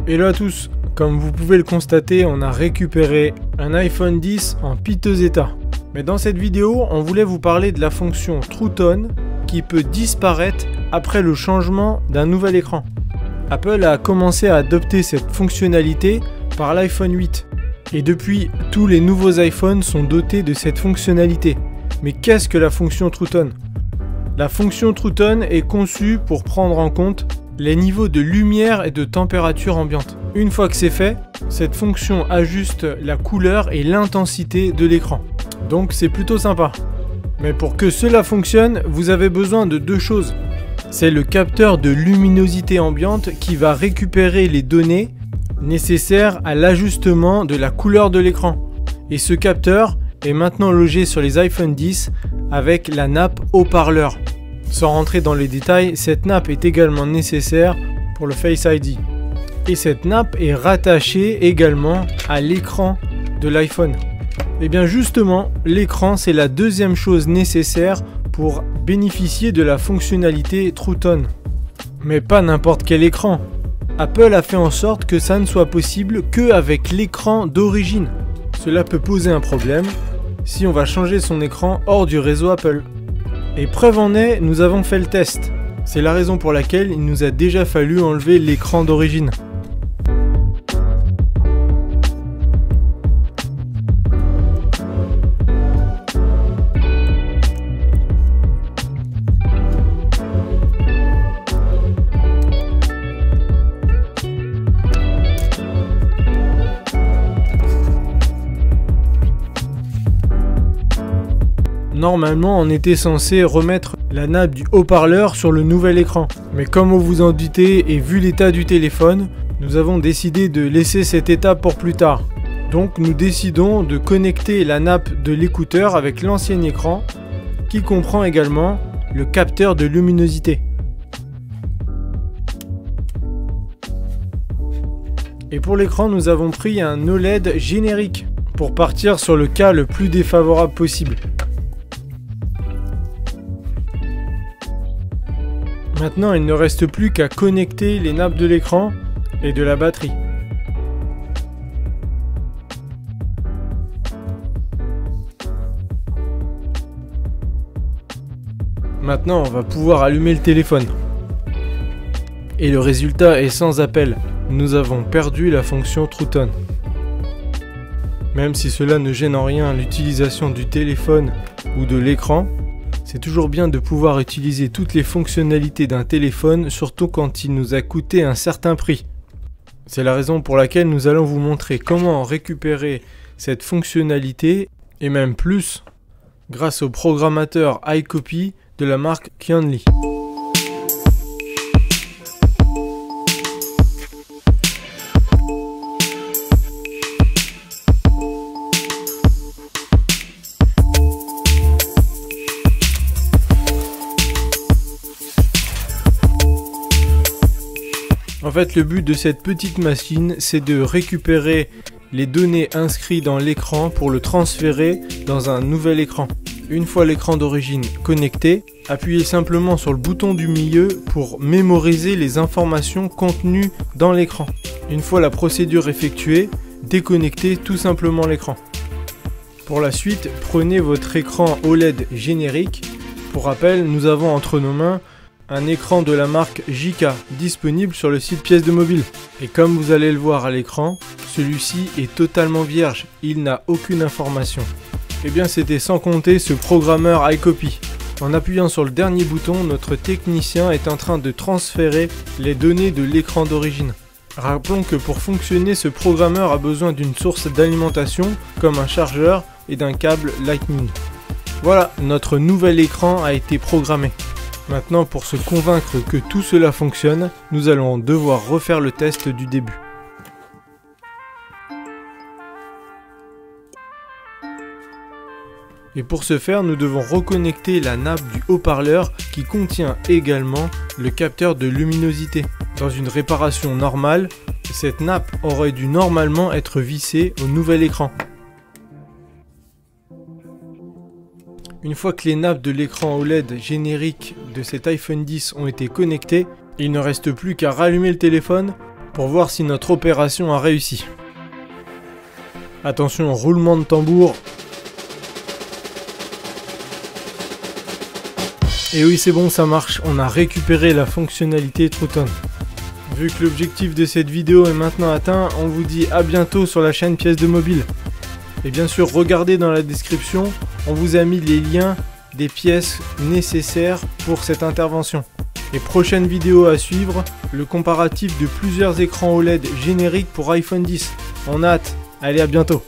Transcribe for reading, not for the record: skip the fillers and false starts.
Hello à tous, comme vous pouvez le constater, on a récupéré un iPhone X en piteux état. Mais dans cette vidéo, on voulait vous parler de la fonction True Tone qui peut disparaître après le changement d'un nouvel écran. Apple a commencé à adopter cette fonctionnalité par l'iPhone 8. Et depuis, tous les nouveaux iPhones sont dotés de cette fonctionnalité. Mais qu'est-ce que la fonction True Tone ? La fonction True Tone est conçue pour prendre en compte les niveaux de lumière et de température ambiante. Une fois que c'est fait, cette fonction ajuste la couleur et l'intensité de l'écran. Donc c'est plutôt sympa. Mais pour que cela fonctionne, vous avez besoin de deux choses. C'est le capteur de luminosité ambiante qui va récupérer les données nécessaires à l'ajustement de la couleur de l'écran. Et ce capteur est maintenant logé sur les iPhone X avec la nappe haut-parleur. Sans rentrer dans les détails, cette nappe est également nécessaire pour le Face ID. Et cette nappe est rattachée également à l'écran de l'iPhone. Et bien justement, l'écran c'est la deuxième chose nécessaire pour bénéficier de la fonctionnalité True Tone. Mais pas n'importe quel écran. Apple a fait en sorte que ça ne soit possible qu'avec l'écran d'origine. Cela peut poser un problème si on va changer son écran hors du réseau Apple. Et preuve en est, nous avons fait le test. C'est la raison pour laquelle il nous a déjà fallu enlever l'écran d'origine. Normalement, on était censé remettre la nappe du haut-parleur sur le nouvel écran. Mais comme vous vous en doutez et vu l'état du téléphone, nous avons décidé de laisser cette étape pour plus tard. Donc nous décidons de connecter la nappe de l'écouteur avec l'ancien écran qui comprend également le capteur de luminosité. Et pour l'écran, nous avons pris un OLED générique pour partir sur le cas le plus défavorable possible. Maintenant, il ne reste plus qu'à connecter les nappes de l'écran et de la batterie. Maintenant, on va pouvoir allumer le téléphone. Et le résultat est sans appel. Nous avons perdu la fonction True Tone. Même si cela ne gêne en rien l'utilisation du téléphone ou de l'écran, c'est toujours bien de pouvoir utiliser toutes les fonctionnalités d'un téléphone, surtout quand il nous a coûté un certain prix. C'est la raison pour laquelle nous allons vous montrer comment récupérer cette fonctionnalité, et même plus, grâce au programmateur iCopy de la marque Qianli. En fait, le but de cette petite machine, c'est de récupérer les données inscrites dans l'écran pour le transférer dans un nouvel écran. Une fois l'écran d'origine connecté, appuyez simplement sur le bouton du milieu pour mémoriser les informations contenues dans l'écran. Une fois la procédure effectuée, déconnectez tout simplement l'écran. Pour la suite, prenez votre écran OLED générique. Pour rappel, nous avons entre nos mains un écran de la marque JK disponible sur le site Pièces de Mobile. Et comme vous allez le voir à l'écran, celui-ci est totalement vierge, il n'a aucune information. Et bien c'était sans compter ce programmeur iCopy. En appuyant sur le dernier bouton, notre technicien est en train de transférer les données de l'écran d'origine. Rappelons que pour fonctionner, ce programmeur a besoin d'une source d'alimentation comme un chargeur et d'un câble Lightning. Voilà, notre nouvel écran a été programmé. Maintenant, pour se convaincre que tout cela fonctionne, nous allons devoir refaire le test du début. Et pour ce faire, nous devons reconnecter la nappe du haut-parleur qui contient également le capteur de luminosité. Dans une réparation normale, cette nappe aurait dû normalement être vissée au nouvel écran. Une fois que les nappes de l'écran OLED générique de cet iPhone X ont été connectées, il ne reste plus qu'à rallumer le téléphone pour voir si notre opération a réussi. Attention, roulement de tambour. Et oui, c'est bon, ça marche, on a récupéré la fonctionnalité True Tone. Vu que l'objectif de cette vidéo est maintenant atteint, on vous dit à bientôt sur la chaîne Pièces de Mobile. Et bien sûr, regardez dans la description, on vous a mis les liens des pièces nécessaires pour cette intervention. Et prochaine vidéo à suivre, le comparatif de plusieurs écrans OLED génériques pour iPhone X. On a hâte, allez à bientôt.